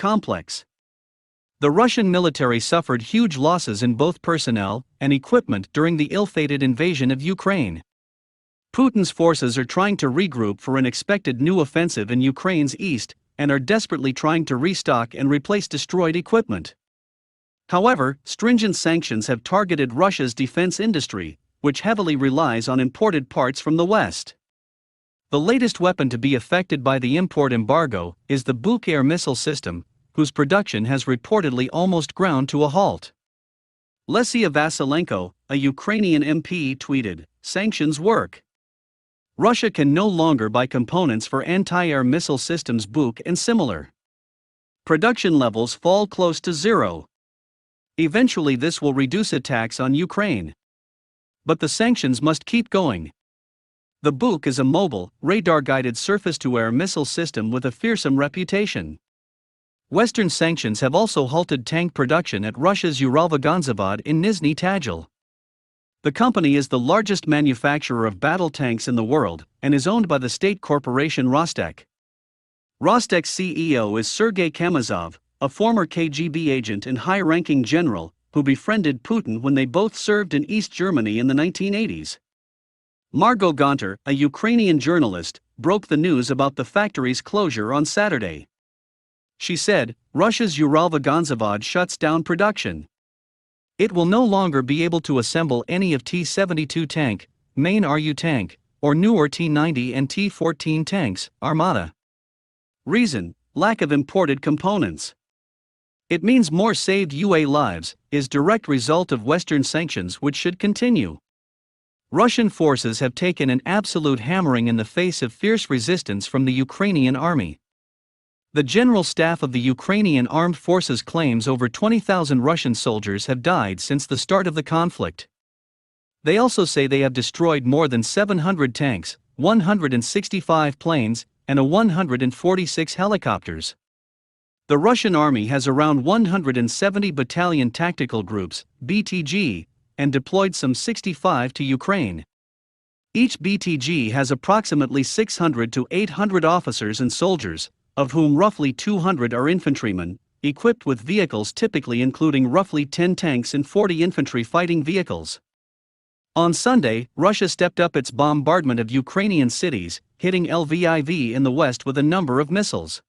complex. The Russian military suffered huge losses in both personnel and equipment during the ill-fated invasion of Ukraine. Putin's forces are trying to regroup for an expected new offensive in Ukraine's east and are desperately trying to restock and replace destroyed equipment. However, stringent sanctions have targeted Russia's defense industry, which heavily relies on imported parts from the West. The latest weapon to be affected by the import embargo is the Buk air missile system, whose production has reportedly almost ground to a halt. Lesia Vasilenko, a Ukrainian MP, tweeted, "Sanctions work. Russia can no longer buy components for anti-air missile systems Buk and similar. Production levels fall close to zero. Eventually this will reduce attacks on Ukraine. But the sanctions must keep going." The Buk is a mobile, radar-guided surface-to-air missile system with a fearsome reputation. Western sanctions have also halted tank production at Russia's Uralvagonzavod in Nizhny Tagil. The company is the largest manufacturer of battle tanks in the world and is owned by the state corporation Rostec. Rostec's CEO is Sergei Kamazov, a former KGB agent and high-ranking general who befriended Putin when they both served in East Germany in the 1980s. Margot Gontar, a Ukrainian journalist, broke the news about the factory's closure on Saturday. She said, "Russia's Uralvagonzavod shuts down production. It will no longer be able to assemble any of T-72 tank, main RU tank, or newer T-90 and T-14 tanks, Armata. Reason: lack of imported components. It means more saved UA lives, is direct result of Western sanctions which should continue." Russian forces have taken an absolute hammering in the face of fierce resistance from the Ukrainian army. The General Staff of the Ukrainian Armed Forces claims over 20,000 Russian soldiers have died since the start of the conflict. They also say they have destroyed more than 700 tanks, 165 planes, and 146 helicopters. The Russian army has around 170 battalion tactical groups, BTG, and deployed some 65 to Ukraine. Each BTG has approximately 600 to 800 officers and soldiers, of whom roughly 200 are infantrymen, equipped with vehicles typically including roughly 10 tanks and 40 infantry fighting vehicles. On Sunday, Russia stepped up its bombardment of Ukrainian cities, hitting Lviv in the west with a number of missiles.